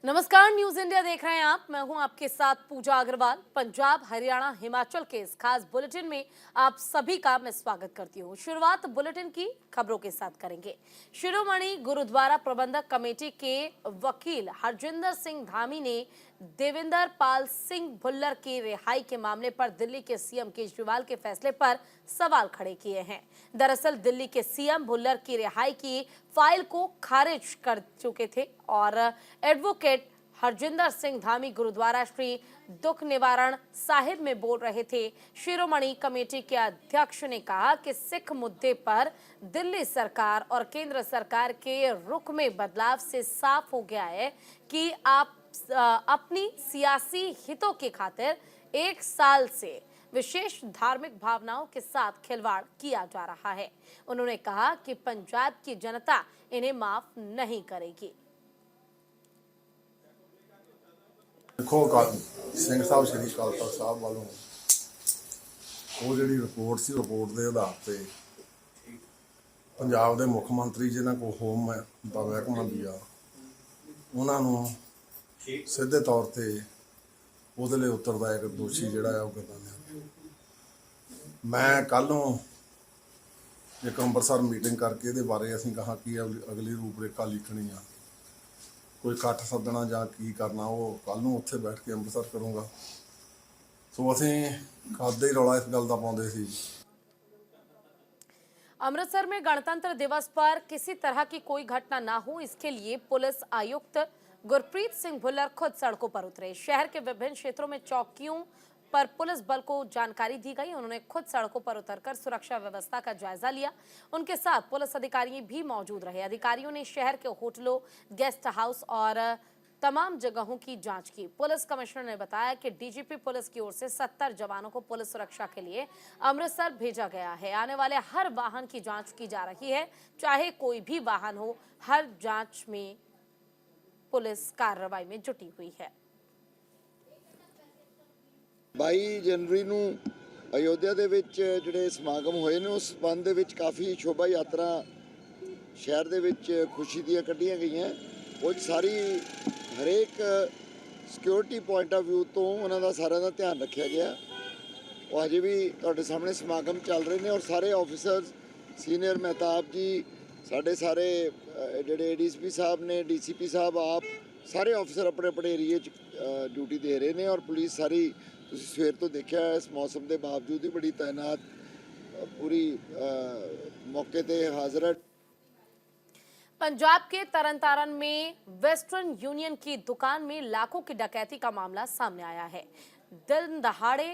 नमस्कार, news India देख रहे हैं आप। मैं हूं आपके साथ पूजा अग्रवाल। पंजाब, हरियाणा, हिमाचल के इस खास बुलेटिन में आप सभी का मैं स्वागत करती हूं। शुरुआत बुलेटिन की खबरों के साथ करेंगे। शिरोमणि गुरुद्वारा प्रबंधक कमेटी के वकील हरजिंदर सिंह धामी ने देवेंद्र पाल सिंह भुल्लर की रिहाई के मामले पर दिल्ली के सीएम केजरीवाल के फैसले पर सवाल खड़े किए हैं। दरअसल दिल्ली के सीएम भुल्लर की रिहाई की फाइल को खारिज कर चुके थे और एडवोकेट हरजिंदर सिंह धामी गुरुद्वारा श्री दुख निवारण साहिब में बोल रहे थे। शिरोमणि कमेटी के अध्यक्ष ने कहा कि सिख मुद्दे पर दिल्ली सरकार और केंद्र सरकार के रुख में बदलाव से साफ हो गया है कि आप अपनी सियासी हितों की खातिर 1 साल से विशेष धार्मिक भावनाओं के साथ खिलवाड़ किया जा रहा है। उन्होंने कहा कि पंजाब की जनता इन्हें माफ नहीं करेगी। देखो ਸਿੰਘ ਸਾਹਿਬ ਸ਼੍ਰੀ ਅਕਾਲ ਤਖਤ ਸਾਹਿਬ ਵੱਲੋਂ ਉਹ ਜਿਹੜੀ ਰਿਪੋਰਟ ਸੀ, ਰਿਪੋਰਟ ਦੇ ਆਧਾਰ ਤੇ ਪੰਜਾਬ ਦੇ ਮੁੱਖ ਮੰਤਰੀ ਜਿਨ੍ਹਾਂ ਕੋਲ ਹੋਮ ਦਾ ਮਹਿਕਮਾ ਵੀ ਆ, ਉਹਨਾਂ ਨੂੰ ਸਿੱਧੇ ਤੌਰ ਤੇ ਉਹਦੇ ਲਈ ਉੱਤਰਦਾਇਕ ਦੋਸ਼ੀ ਜਿਹੜਾ ਆ ਉਹ ਕਰਨਾ ਲਿਆ। ਮੈਂ ਕੱਲ੍ਹ ਨੂੰ ਇੱਕ ਅੰਮ੍ਰਿਤਸਰ ਮੀਟਿੰਗ ਕਰਕੇ ਇਹਦੇ ਬਾਰੇ ਅਸੀਂ ਕਹਾ ਕਿ ਅਗਲੀ ਰੂਪਰੇਖਾ ਲਿਖਣੀ ਆ, कोई इकट्ठ सदना ਜਾਂ ਕੀ ਕਰਨਾ ਉਹ ਕੱਲ ਨੂੰ ਉੱਥੇ बैठ के ਅੰਮ੍ਰਿਤਸਰ करूँगा। सो ਅਸੀਂ ਖਾਦੇ ਹੀ ਰੌਲਾ ਇਸ ਗੱਲ ਦਾ ਪਾਉਂਦੇ ਸੀ। अमृतसर में गणतंत्र दिवस पर किसी तरह की कोई घटना ना हो, इसके लिए पुलिस आयुक्त गुरप्रीत सिंह भुल्लर खुद सड़कों पर उतरे। शहर के विभिन्न क्षेत्रों में चौकियों पर पुलिस बल को जानकारी दी गई। उन्होंने खुद सड़कों पर उतरकर सुरक्षा व्यवस्था का जायजा लिया। उनके साथ पुलिस अधिकारी भी मौजूद रहे। अधिकारियों ने शहर के होटलों, गेस्ट हाउस और तमाम जगहों की जांच की। पुलिस कमिश्नर ने बताया कि डीजीपी पुलिस की ओर से 70 जवानों को पुलिस सुरक्षा के लिए अमृतसर भेजा गया है। आने वाले हर वाहन की जांच की जा रही है, चाहे कोई भी वाहन हो। हर जांच में पुलिस कार्रवाई में जुटी हुई है। 22 जनवरी ਨੂੰ ਅਯੋਧਿਆ ਦੇ ਵਿੱਚ ਜਿਹੜੇ ਸਮਾਗਮ ਹੋਏ ਨੇ, ਉਸ ਸੰਬੰਧ ਦੇ ਵਿੱਚ ਕਾਫੀ ਸ਼ੋਭਾ ਯਾਤਰਾ ਸ਼ਹਿਰ ਦੇ ਵਿੱਚ ਖੁਸ਼ੀ ਦੀਆਂ ਕੱਢੀਆਂ ਗਈਆਂ। ਉਹ ਸਾਰੀ ਹਰੇਕ ਸਿਕਿਉਰਿਟੀ ਪੁਆਇੰਟ ਆਫ ਵਿਊ ਤੋਂ ਉਹਨਾਂ ਦਾ ਸਾਰਿਆਂ ਦਾ ਧਿਆਨ ਰੱਖਿਆ ਗਿਆ। ਉਹ ਅਜੇ ਵੀ ਤੁਹਾਡੇ ਸਾਹਮਣੇ ਸਮਾਗਮ ਚੱਲ ਰਹੇ ਨੇ ਔਰ ਸਾਰੇ ਆਫੀਸਰਸ, ਸੀਨੀਅਰ ਮਹਿਤਾਬ ਜੀ, ਸਾਡੇ ਸਾਰੇ ਜਿਹੜੇ ਏਡੀਸੀਪੀ ਸਾਹਿਬ ਨੇ, ਡੀਸੀਪੀ ਸਾਹਿਬ, ਆਪ ਸਾਰੇ ਆਫੀਸਰ ਆਪਣੇ ਆਪਣੇ ਏਰੀਏ 'ਚ ਡਿਊਟੀ ਦੇ ਰਹੇ ਨੇ। ਔਰ ਪੁਲਿਸ ਸਾਰੀ ਤੁਸੀਂ ਸਵੇਰ ਤੋਂ ਦੇਖਿਆ ਇਸ ਮੌਸਮ ਦੇ ਬਾਵਜੂਦ ਹੀ ਬੜੀ ਤਾਇਨਾਤ पूरी मौके पे हाजिर है। पंजाब के तरनतारन में वेस्टर्न यूनियन की दुकान में लाखों की डकैती का मामला सामने आया है। दिन दहाड़े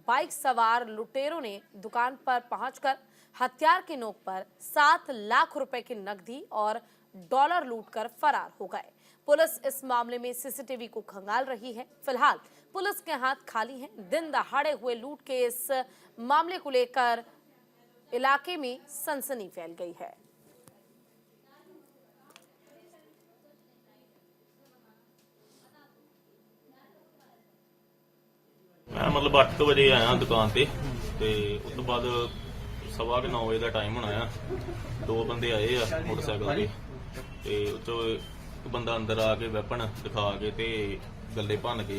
बाइक सवार लुटेरों ने दुकान पर पहुंचकर हथियार के नोक पर 7 लाख रुपए की नकदी और डॉलर लूटकर फरार हो गए। पुलिस इस मामले में सीसीटीवी को खंगाल रही है। फिलहाल पुलिस के हाथ खाली हैं। दिन दहाड़े हुए लूट के इस मामले को लेकर इलाके में सनसनी फैल गई है। मैं मतलब 8 ਵਜੇ ਆਇਆ ਦੁਕਾਨ ਤੇ ਉਸ ਤੋਂ ਬਾਅਦ 9:15 ਵਜੇ ਦਾ ਟਾਈਮ ਹੋਣਾ ਆ। ਦੋ ਬੰਦੇ ਆਏ ਆ ਮੋਟਰਸਾਈਕਲ ਤੇ ਉੱਚੋਂ ਇੱਕ ਬੰਦਾ ਅੰਦਰ ਆ ਕੇ ਵੈਪਨ ਦਿਖਾ ਕੇ ਤੇ ਗੱਲੇ ਭੰਨ ਕੇ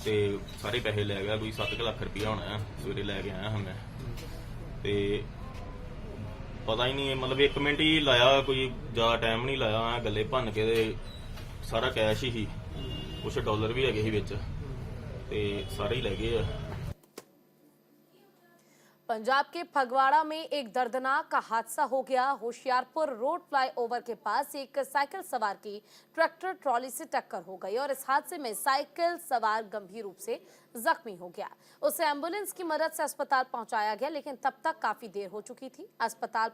ਤੇ ਸਾਰੇ ਪੈਸੇ ਲੈ ਗਿਆ। ਕੋਈ 7 ਲੱਖ ਰੁਪਇਆ ਹੋਣਾ ਆ। ਸਵੇਰੇ ਲੈ ਕੇ ਆਇਆ ਹਾਂ ਮੈਂ ਤੇ ਪਤਾ ਹੀ ਨਹੀਂ, मतलब 1 ਮਿੰਟ ਹੀ ਲਾਇਆ, ਕੋਈ ਜ਼ਿਆਦਾ ਟਾਈਮ ਨਹੀਂ ਲਾਇਆ। ਗੱਲੇ ਭੰਨ ਕੇ ਤੇ ਸਾਰਾ ਕੈਸ਼ ਹੀ ਕੁਛ ਡਾਲਰ ਵੀ ਹੈਗੇ ਸੀ ਵਿੱਚ ਤੇ ਸਾਰੇ ਹੀ ਲੈ ਗਏ ਆ। पंजाब के फगवाड़ा में एक दर्दनाक हादसा हो गया। होशियारपुर रोड फ्लाईओवर के पास एक साइकिल सवार की ट्रैक्टर ट्रॉली से टक्कर हो गई और इस हादसे में साइकिल सवार गंभीर रूप से जख्मी हो गया। उसे एम्बुलेंस की मदद से अस्पताल पहुंचाया गया, लेकिन तब तक काफी देर हो चुकी थी। अस्पताल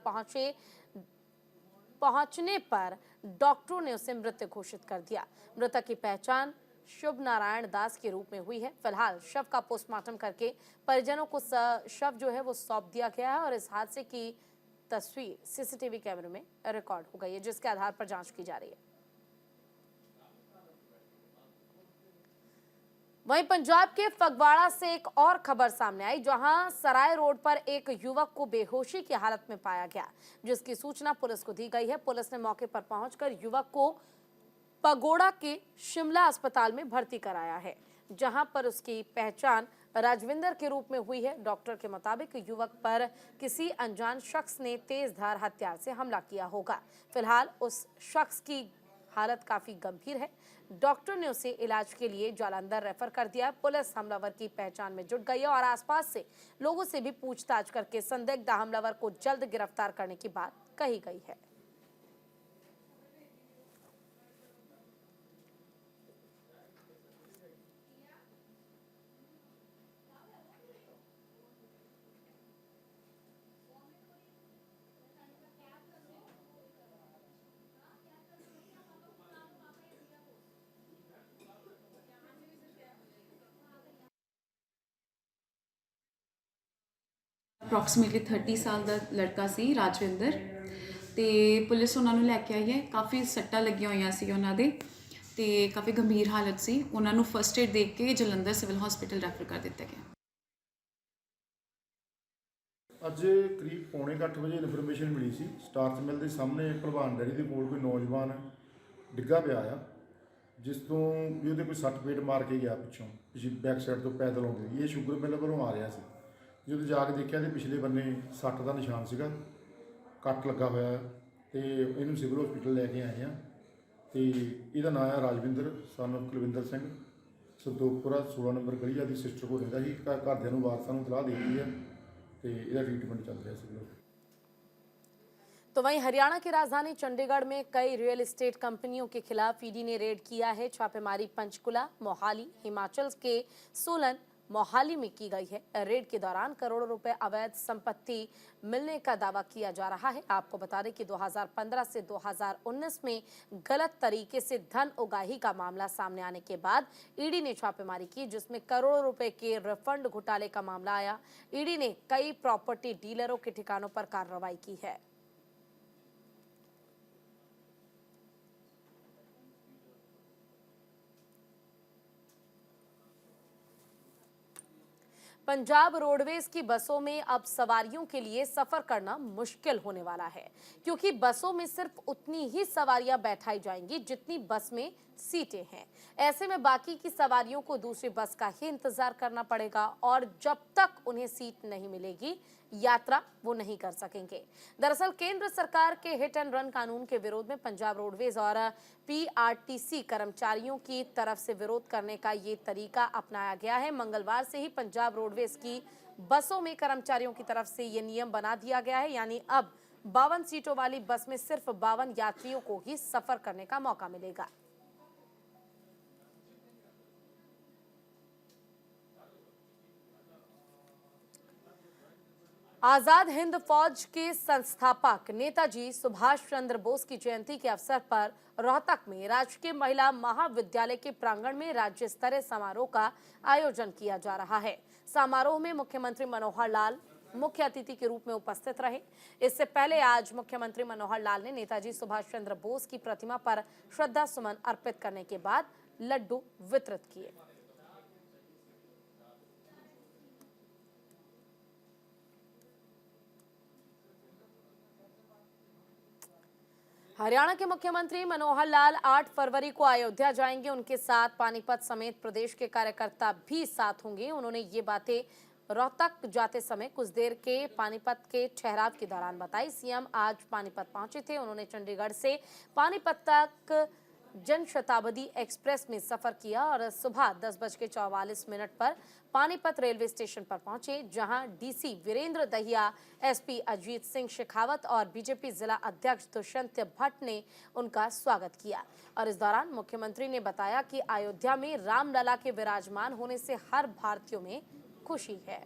पहुंचने पर डॉक्टरों ने उसे मृत घोषित कर दिया। मृतक की पहचान शुभ नारायण दास के रूप में हुई है। फिलहाल शव का पोस्टमार्टम करके परिजनों को शव जो है वो सौंप दिया गया है और इस हादसे की तस्वीर सीसीटीवी कैमरे में रिकॉर्ड हो गई है, जिसके आधार पर जांच की जा रही है। वहीं पंजाब के फगवाड़ा से एक और खबर सामने आई, जहां सराय रोड पर एक युवक को बेहोशी की हालत में पाया गया, जिसकी सूचना पुलिस को दी गई है। पुलिस ने मौके पर पहुंचकर युवक को पगोड़ा के शिमला अस्पताल में भर्ती कराया है, जहां पर उसकी पहचान राजविंदर के रूप में हुई है। डॉक्टर के मुताबिक युवक पर किसी अनजान शख्स ने तेजधार हथियार से हमला किया होगा। फिलहाल उस शख्स की हालत काफी गंभीर है। डॉक्टर ने उसे इलाज के लिए जालंधर रेफर कर दिया। पुलिस हमलावर की पहचान में जुट गई है और आसपास से लोगों से भी पूछताछ करके संदिग्ध हमलावर को जल्द गिरफ्तार करने की बात कही गई है। ਅਪਰੋਕਸੀਮੇਟਲੀ 30 ਸਾਲ ਦਾ ਲੜਕਾ ਸੀ ਰਾਜਵਿੰਦਰ ਤੇ ਪੁਲਿਸ ਉਹਨਾਂ ਨੂੰ ਲੈ ਕੇ ਆਈ ਹੈ। ਕਾਫੀ ਸੱਟਾਂ ਲੱਗੀਆਂ ਹੋਈਆਂ ਸੀ ਉਹਨਾਂ ਦੇ ਤੇ ਕਾਫੀ ਗੰਭੀਰ ਹਾਲਤ ਸੀ। ਉਹਨਾਂ ਨੂੰ ਫਸਟ ਏਡ ਦੇ ਕੇ ਜਲੰਧਰ ਸਿਵਲ ਹਸਪੀਟਲ ਰੈਫਰ ਕਰ ਦਿੱਤਾ ਗਿਆ। ਅੱਜ ਕਰੀਬ ਪੌਣੇ 8 ਵਜੇ ਇਨਫੋਰਮੇਸ਼ਨ ਮਿਲੀ ਸੀ ਸਟਾਰਚ ਮਿਲ ਦੇ ਸਾਹਮਣੇ ਭਲਵਾਨ ਡੈਰੀ ਦੇ ਕੋਲ ਕੋਈ ਨੌਜਵਾਨ ਡਿੱਗਾ ਪਿਆ ਆ, ਜਿਸ ਤੋਂ ਵੀ ਉਹਦੇ ਕੋਈ ਸੱਟ ਪੇਟ ਮਾਰ ਕੇ ਗਿਆ ਪਿੱਛੋਂ, ਪਿਛੇ ਬੈਕ ਸਾਈਡ ਤੋਂ ਪੈਦਲ ਆਉਂਦੇ। ਇਹ ਸ਼ੂਗਰ ਮਿਲ ਵੱਲੋਂ ਆ ਰਿਹਾ ਸੀ। ਜਦੋਂ ਜਾ ਕੇ ਦੇਖਿਆ ਤੇ ਪਿਛਲੇ ਬੰਨੇ ਸੱਟ ਦਾ ਨਿਸ਼ਾਨ ਸੀਗਾ, ਕੱਟ ਲੱਗਾ ਹੋਇਆ ਤੇ ਇਹਨੂੰ ਸਿਵਲ ਹਸਪੀਟਲ ਲੈ ਕੇ ਆਏ ਆ। ਤੇ ਇਹਦਾ ਨਾਮ ਹੈ Rajwinder son of Kulwinder Singh, Santokhpura 16 number ਗਲੀ ਦੀ ਸਿਸਟਰ ਕੋਲ ਰਹਿੰਦਾ ਸੀ। ਘਰਦਿਆਂ ਨੂੰ ਵਾਰਸਾਂ ਨੂੰ ਇਤਲਾਹ ਦੇ ਦਿੱਤੀ ਹੈ ਤੇ ਇਹਦਾ ट्रीटमेंट चल रहा है सिविल। तो वहीं हरियाणा की राजधानी चंडीगढ़ में कई रियल एस्टेट कंपनियों के खिलाफ ईडी ने रेड किया है। छापेमारी पंचकुला, मोहाली, हिमाचल के सोलन, मोहाली में की गई है। रेड के दौरान करोड़ों रुपए अवैध संपत्ति मिलने का दावा किया जा रहा है। आपको बता दें कि 2015 से 2019 में गलत तरीके से धन उगाही का मामला सामने आने के बाद ईडी ने छापेमारी की, जिसमें करोड़ों रुपए के रिफंड घोटाले का मामला आया। ईडी ने कई प्रॉपर्टी डीलरों के ठिकानों पर कार्रवाई की है। पंजाब रोडवेज की बसों में अब सवारियों के लिए सफर करना मुश्किल होने वाला है, क्योंकि बसों में सिर्फ उतनी ही सवारियां बैठाई जाएंगी जितनी बस में सीटें हैं। ऐसे में बाकी की सवारियों को दूसरी बस का ही इंतजार करना पड़ेगा और जब तक उन्हें सीट नहीं मिलेगी यात्रा वो नहीं कर सकेंगे। दरअसल केंद्र सरकार के हिट एंड रन कानून के विरोध में पंजाब रोडवेज और पीआरटीसी कर्मचारियों की तरफ से विरोध करने का ये तरीका अपनाया गया है। मंगलवार से ही पंजाब रोडवेज की बसों में कर्मचारियों की तरफ से ये नियम बना दिया गया है, यानी अब 52 सीटों वाली बस में सिर्फ 52 यात्रियों को ही सफर करने का मौका मिलेगा। आजाद हिंद फौज के संस्थापक नेताजी सुभाष चंद्र बोस की जयंती के अवसर पर रोहतक में राजकीय महिला महाविद्यालय के प्रांगण में राज्य स्तरीय समारोह का आयोजन किया जा रहा है। समारोह में मुख्यमंत्री मनोहर लाल मुख्य अतिथि के रूप में उपस्थित रहे। इससे पहले आज मुख्यमंत्री मनोहर लाल ने नेताजी सुभाष चंद्र बोस की प्रतिमा पर श्रद्धा सुमन अर्पित करने के बाद लड्डू वितरित किए। हरियाणा के मुख्यमंत्री मनोहर लाल 8 फरवरी को अयोध्या जाएंगे। उनके साथ पानीपत समेत प्रदेश के कार्यकर्ता भी साथ होंगे। उन्होंने ये बातें रोहतक जाते समय कुछ देर के पानीपत के ठहराव के दौरान बताई। सीएम आज पानीपत पहुंचे थे। उन्होंने चंडीगढ़ से पानीपत तक जन शताब्दी एक्सप्रेस में सफर किया और सुबह 10:44 पर पानीपत रेलवे स्टेशन पर पहुंचे, जहां डीसी वीरेंद्र दहिया, एसपी अजीत सिंह शेखावत और बीजेपी जिला अध्यक्ष दुष्यंत भट्ट ने उनका स्वागत किया। और इस दौरान मुख्यमंत्री ने बताया कि अयोध्या में रामलला के विराजमान होने से हर भारतीयों में खुशी है।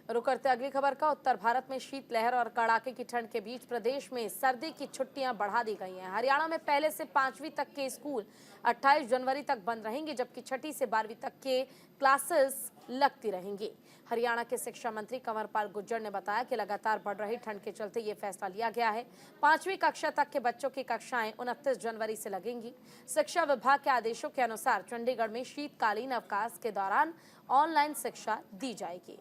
रुक करते अगली खबर का। उत्तर भारत में शीतलहर और कड़ाके की ठंड के बीच प्रदेश में सर्दी की छुट्टियां बढ़ा दी गई हैं। हरियाणा में पहले से 5वीं तक के स्कूल 28 जनवरी तक बंद रहेंगे, जबकि 6ठी से 12वीं तक के क्लासेस लगती रहेंगी। हरियाणा के शिक्षा मंत्री कंवरपाल गुर्जर ने बताया कि लगातार बढ़ रही ठंड के चलते ये फैसला लिया गया है। 5वीं कक्षा तक के बच्चों की कक्षाएं 29 जनवरी से लगेंगी। शिक्षा विभाग के आदेशों के अनुसार चंडीगढ़ में शीतकालीन अवकाश के दौरान ऑनलाइन शिक्षा दी जाएगी।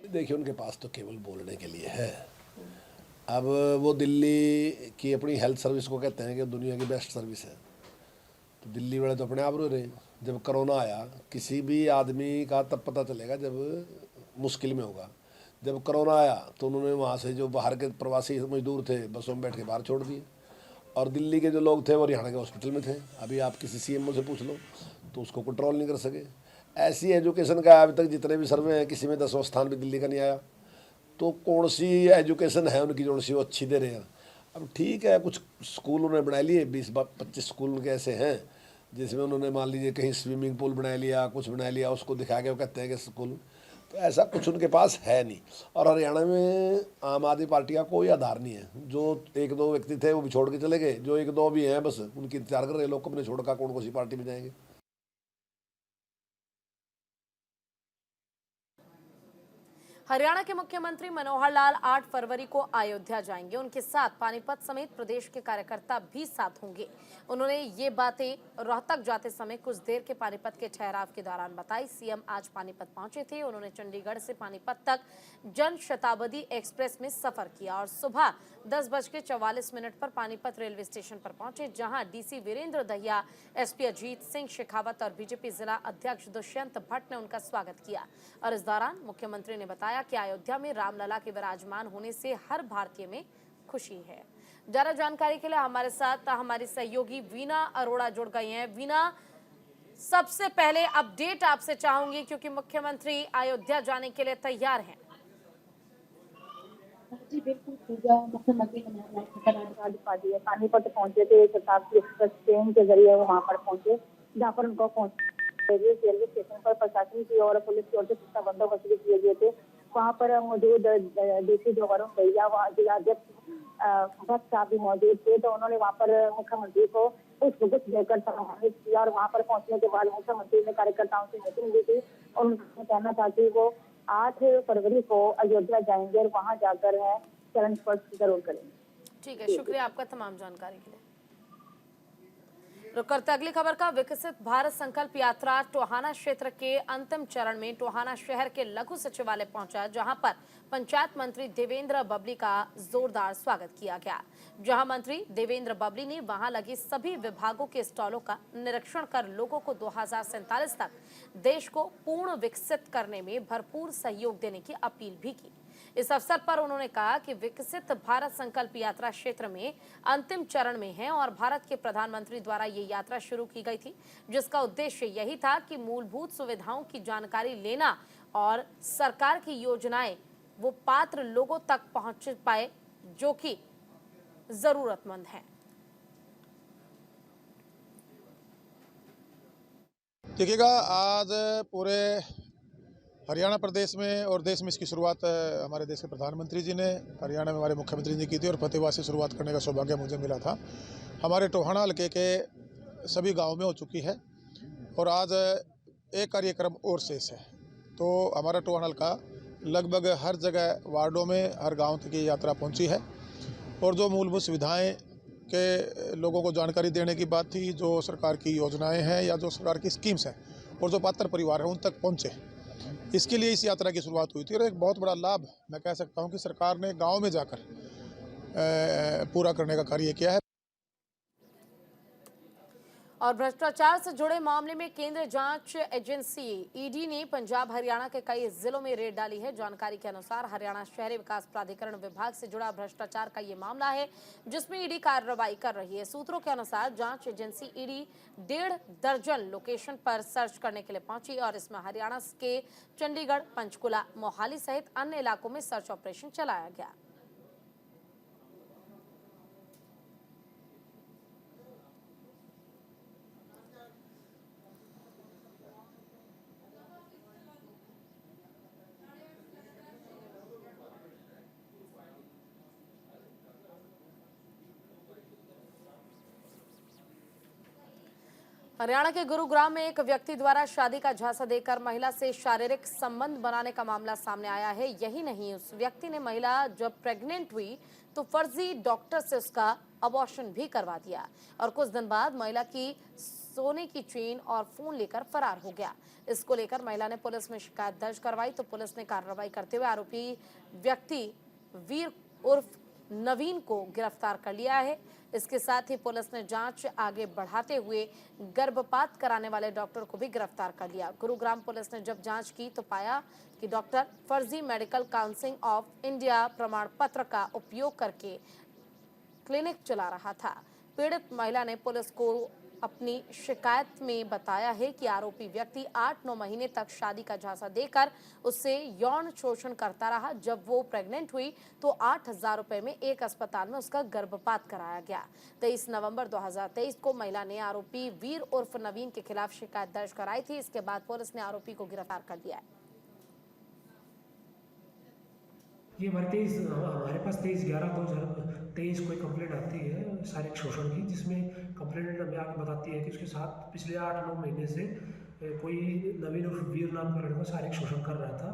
देखिए, उनके पास तो केवल बोलने के लिए है। अब वो दिल्ली की अपनी हेल्थ सर्विस को कहते हैं कि दुनिया की बेस्ट सर्विस है, तो दिल्ली वाले तो अपने आप रो रहे। जब कोरोना आया, किसी भी आदमी का तब पता चलेगा जब मुश्किल में होगा। जब कोरोना आया तो उन्होंने वहाँ से जो बाहर के प्रवासी मजदूर थे बसों में बैठ के बाहर छोड़ दिए, और दिल्ली के जो लोग थे वो हरियाणा के हॉस्पिटल में थे। अभी आप किसी सीएमओ से पूछ लो तो उसको कंट्रोल नहीं कर सके। ऐसी एजुकेशन का अभी तक जितने भी सर्वे हैं, किसी में 10वां स्थान भी दिल्ली का नहीं आया। तो कौन सी एजुकेशन है उनकी जो सी वो अच्छी दे रहे हैं। अब ठीक है, कुछ स्कूल उन्होंने बना लिए, 20-25 स्कूल उनके ऐसे हैं जिसमें उन्होंने मान लीजिए कहीं स्विमिंग पूल बना लिया, कुछ बना लिया, उसको दिखा के वो कहते हैं कि स्कूल। तो ऐसा कुछ उनके पास है नहीं। और हरियाणा में आम आदमी पार्टी का कोई आधार नहीं है। जो 1-2 व्यक्ति थे वो भी छोड़ के चले गए, जो 1-2 भी हैं बस उनकी इंतजार कर रहे लोग, अपने छोड़कर कौन सी पार्टी में जाएंगे। हरियाणा के मुख्यमंत्री मनोहर लाल 8 फरवरी को अयोध्या जाएंगे। उनके साथ पानीपत समेत प्रदेश के कार्यकर्ता भी साथ होंगे। उन्होंने ये बातें रोहतक जाते समय कुछ देर के पानीपत के ठहराव के दौरान बताई। सीएम आज पानीपत पहुंचे थे। उन्होंने चंडीगढ़ से पानीपत तक जन शताब्दी एक्सप्रेस में सफर किया और सुबह 10:44 पर पानीपत रेलवे स्टेशन पर पहुंचे, जहां डीसी वीरेंद्र दहिया, एसपी अजीत सिंह शेखावत और बीजेपी जिला अध्यक्ष दुष्यंत भट्ट ने उनका स्वागत किया। और इस दौरान मुख्यमंत्री ने बताया कि अयोध्या में रामलला के विराजमान होने से हर भारतीय में खुशी है। ज्यादा जानकारी के लिए हमारे साथ हमारी सहयोगी वीना अरोड़ा जुड़ गई हैं। वीना, सबसे पहले अपडेट आपसे चाहूंगी क्योंकि मुख्यमंत्री अयोध्या जाने के लिए तैयार हैं। जी बिल्कुल पूजा। मुख्यमंत्री ने पानीपत पहुंचे थे, शताब्दी एक्सप्रेस ट्रेन के जरिए वो वहाँ पर पहुंचे, जहाँ पर उनको रेलवे स्टेशन पर प्रशासन की और पुलिस की ओर से पुख्ता बंदोबस्त भी किए गए थे। वहाँ पर मौजूद डीसी वरुण भैया, वहाँ जिलाध्यक्ष भट्ट साहब भी मौजूद थे। तो उन्होंने वहाँ पर मुख्यमंत्री को पुष्पगुच्छ देकर सम्मानित किया और वहाँ पर पहुंचने के बाद मुख्यमंत्री ने कार्यकर्ताओं से मीटिंग दी थी और उन्होंने कहना था कि वो 8 फरवरी को अयोध्या जाएंगे और वहां जाकर है चरण स्पर्श जरूर करेंगे। ठीक है, शुक्रिया आपका तमाम जानकारी के लिए। रुक करते अगली खबर का। विकसित भारत संकल्प यात्रा टोहाना क्षेत्र के अंतिम चरण में टोहाना शहर के लघु सचिवालय पहुंचा, जहां पर पंचायत मंत्री देवेंद्र बबली का जोरदार स्वागत किया गया। जहां मंत्री देवेंद्र बबली ने वहां लगे सभी विभागों के स्टॉलों का निरीक्षण कर लोगों को 2047 तक देश को पूर्ण विकसित करने में भरपूर सहयोग देने की अपील भी की। इस अवसर पर उन्होंने कहा कि विकसित भारत संकल्प यात्रा क्षेत्र में अंतिम चरण में है और भारत के प्रधानमंत्री द्वारा ये यात्रा शुरू की गई थी, जिसका उद्देश्य यही था कि मूलभूत सुविधाओं की जानकारी लेना और सरकार की योजनाएं वो पात्र लोगों तक पहुंच पाए जो कि जरूरतमंद हैं। देखिएगा, आज पूरे हरियाणा प्रदेश में और देश में इसकी शुरुआत हमारे देश के प्रधानमंत्री जी ने, हरियाणा में हमारे मुख्यमंत्री जी की थी और फतेहाबाद से शुरुआत करने का सौभाग्य मुझे मिला था। हमारे टोहाना हल्के के सभी गांव में हो चुकी है और आज एक कार्यक्रम और शेष है। तो हमारा टोहाना हल्का लगभग हर जगह वार्डों में, हर गाँव तक ये यात्रा पहुँची है और जो मूलभूत सुविधाएँ के लोगों को जानकारी देने की बात थी, जो सरकार की योजनाएं हैं या जो सरकार की स्कीम्स हैं और जो पात्र परिवार हैं उन तक पहुंचे, इसके लिए इस यात्रा की शुरुआत हुई थी। और एक बहुत बड़ा लाभ मैं कह सकता हूं कि सरकार ने गांव में जाकर पूरा करने का कार्य किया है। और भ्रष्टाचार से जुड़े मामले में केंद्रीय जांच एजेंसी ईडी ने पंजाब हरियाणा के कई जिलों में रेड डाली है। जानकारी के अनुसार हरियाणा शहरी विकास प्राधिकरण विभाग से जुड़ा भ्रष्टाचार का ये मामला है, जिसमें ईडी कार्रवाई कर रही है। सूत्रों के अनुसार जांच एजेंसी ईडी 1.5 दर्जन लोकेशन पर सर्च करने के लिए पहुंची और इसमें हरियाणा के चंडीगढ़, पंचकुला, मोहाली सहित अन्य इलाकों में सर्च ऑपरेशन चलाया गया। हरियाणा के गुरुग्राम में एक व्यक्ति द्वारा शादी का झांसा देकर महिला से शारीरिक संबंध बनाने का मामला सामने आया है। यही नहीं, उस व्यक्ति ने महिला जब प्रेग्नेंट हुई तो फर्जी डॉक्टर से उसका अबॉर्शन भी करवा दिया और कुछ दिन बाद महिला की सोने की चेन और फोन लेकर फरार हो गया। इसको लेकर महिला ने पुलिस में शिकायत दर्ज करवाई तो पुलिस ने कार्रवाई करते हुए आरोपी व्यक्ति वीर उर्फ नवीन को गिरफ्तार कर लिया है। इसके साथ ही पुलिस ने जांच आगे बढ़ाते हुए गर्भपात कराने वाले डॉक्टर को भी गिरफ्तार कर लिया। गुरुग्राम पुलिस ने जब जांच की तो पाया कि डॉक्टर फर्जी मेडिकल काउंसिल ऑफ इंडिया प्रमाण पत्र का उपयोग करके क्लिनिक चला रहा था। पीड़ित महिला ने पुलिस को अपनी शिकायत में बताया है कि आरोपी व्यक्ति 8-9 महीने तक शादी का झांसा देकर उससे यौन शोषण करता रहा। जब वो प्रेग्नेंट हुई तो 8,000 रुपए में एक अस्पताल में उसका गर्भपात कराया गया। 23 नवंबर 2023 को महिला ने आरोपी वीर उर्फ नवीन के खिलाफ शिकायत दर्ज कराई थी। इसके बाद पुलिस ने आरोपी को गिरफ्तार कर लिया है। ये हमारे पास 23/11/2023 को एक कंप्लेंट आती है शारीरिक शोषण की, जिसमें कंप्लेंट हमें आगे बताती है कि उसके साथ पिछले 8-9 महीने से कोई नवीन उर्फ वीर नाम का लड़का शारीरिक शोषण कर रहा था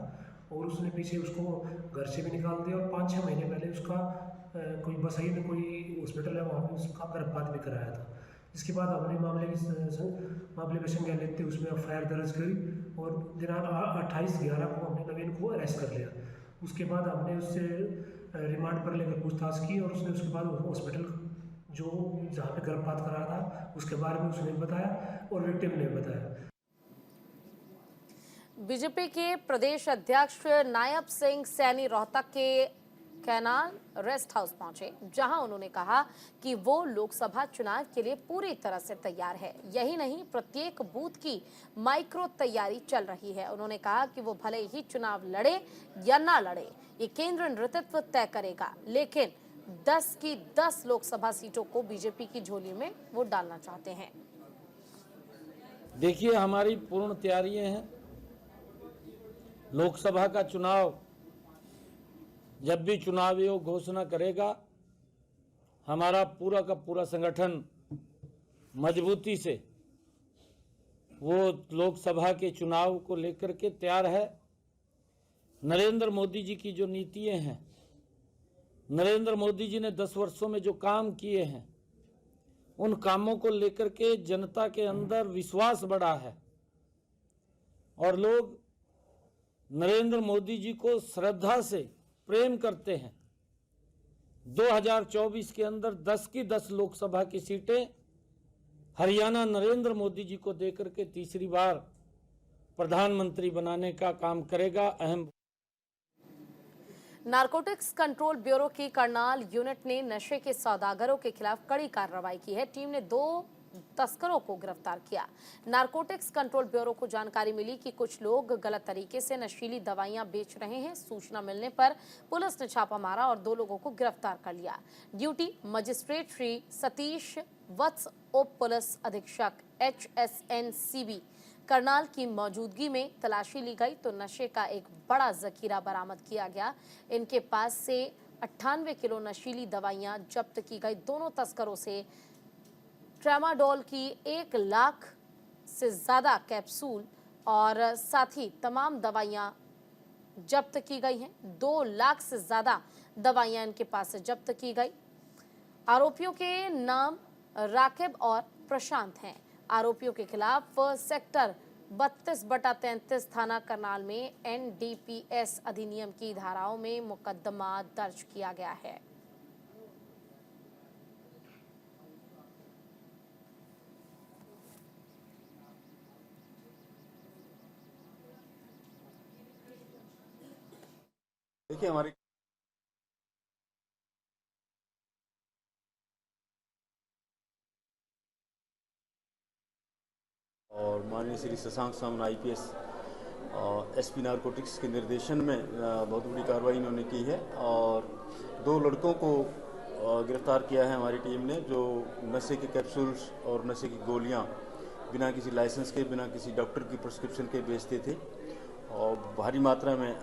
और उसने पीछे उसको घर से भी निकाल दिया और 5-6 महीने पहले उसका कोई बसई में कोई हॉस्पिटल है, वहाँ पे उसका गर्भपात भी कराया था। इसके बाद हमने मामले में संज्ञान लेते उसमें एफआईआर दर्ज करी और दिनांक 28/11 को हमने नवीन को अरेस्ट कर लिया। उसके बाद हमने उससे रिमांड पर लेकर पूछताछ की और उसने उसके बाद हॉस्पिटल जो जहाँ पे गर्भपात करा था उसके बारे में उसने बताया और विक्टिम ने बताया। बीजेपी के प्रदेश अध्यक्ष नायब सिंह सैनी रोहतक के कैनाल रेस्ट हाउस पहुंचे, जहां उन्होंने कहा कि वो लोकसभा चुनाव के लिए पूरी तरह से तैयार है। यही नहीं, प्रत्येक बूथ की माइक्रो तैयारी चल रही है। उन्होंने कहा कि वो भले ही चुनाव लड़े या ना लड़े, ये केंद्र नेतृत्व तय करेगा, लेकिन 10 की 10 लोकसभा सीटों को बीजेपी की झोली में वो डालना चाहते हैं। देखिए, हमारी पूर्ण तैयारियां हैं। लोकसभा का चुनाव जब भी चुनाव आयोग घोषणा करेगा, हमारा पूरा का पूरा संगठन मजबूती से वो लोकसभा के चुनाव को लेकर के तैयार है। नरेंद्र मोदी जी की जो नीतियां हैं, नरेंद्र मोदी जी ने 10 वर्षों में जो काम किए हैं, उन कामों को लेकर के जनता के अंदर विश्वास बढ़ा है और लोग नरेंद्र मोदी जी को श्रद्धा से प्रेम करते हैं। 2024 के अंदर 10 की 10 लोकसभा की सीटें हरियाणा नरेंद्र मोदी जी को देकर के तीसरी बार प्रधानमंत्री बनाने का काम करेगा। अहम नारकोटिक्स कंट्रोल ब्यूरो की करनाल यूनिट ने नशे के सौदागरों के खिलाफ कड़ी कार्रवाई की है। टीम ने 2 तस्करों को गिरफ्तार किया। नारकोटिक्स कंट्रोल ब्यूरो को जानकारी मिली कि कुछ लोग गलत तरीके से नशीली दवाइयां बेच रहे हैं। सूचना मिलने पर पुलिस ने छापा मारा और 2 लोगों को गिरफ्तार कर लिया। ड्यूटी मजिस्ट्रेट श्री सतीश वत्स, उप पुलिस अधीक्षक HSNCB करनाल की मौजूदगी में तलाशी ली गई तो नशे का एक बड़ा जखीरा बरामद किया गया। इनके पास से 98 किलो नशीली दवाइयां जब्त की गई। दोनों तस्करों से ट्रामाडोल की 1 लाख से ज़्यादा कैप्सूल और साथ ही तमाम दवाइयां जब्त की गई हैं। 2 लाख से ज़्यादा दवाइयां इनके पास से जब्त की गई। आरोपियों के नाम राकिब और प्रशांत हैं। आरोपियों के खिलाफ सेक्टर 32/33 थाना करनाल में NDPS अधिनियम की धाराओं में मुकदमा दर्ज किया गया है। देखिए, हमारे और माननीय श्री शशांक सामना IPS SP नारकोटिक्स के निर्देशन में बहुत बड़ी कार्रवाई इन्होंने की है और 2 लड़कों को गिरफ्तार किया है हमारी टीम ने, जो नशे के कैप्सूल्स और नशे की गोलियां बिना किसी लाइसेंस के, बिना किसी डॉक्टर की प्रिस्क्रिप्शन के बेचते थे और भारी मात्रा में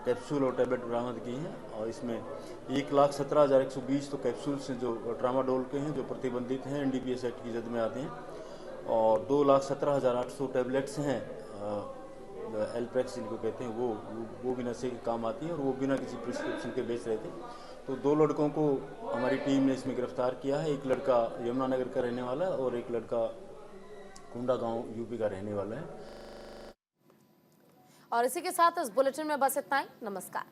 कैप्सूल और टैबलेट बरामद की हैं और इसमें 1,17,120 तो कैप्सूल्स हैं जो ट्रामाडोल के हैं जो प्रतिबंधित हैं, NDPS एक्ट की जद में आते हैं, और 2,17,800 टैबलेट्स हैं एल्प्रेक्स जिनको कहते हैं, वो भी नशे के काम आती हैं और वो बिना किसी प्रिस्क्रिप्शन के बेच रहे थे। तो 2 लड़कों को हमारी टीम ने इसमें गिरफ्तार किया है। एक लड़का यमुनानगर का रहने वाला है और एक लड़का कुंडा गांव यूपी का रहने वाला है। और इसी के साथ इस बुलेटिन में बस इतना ही। नमस्कार।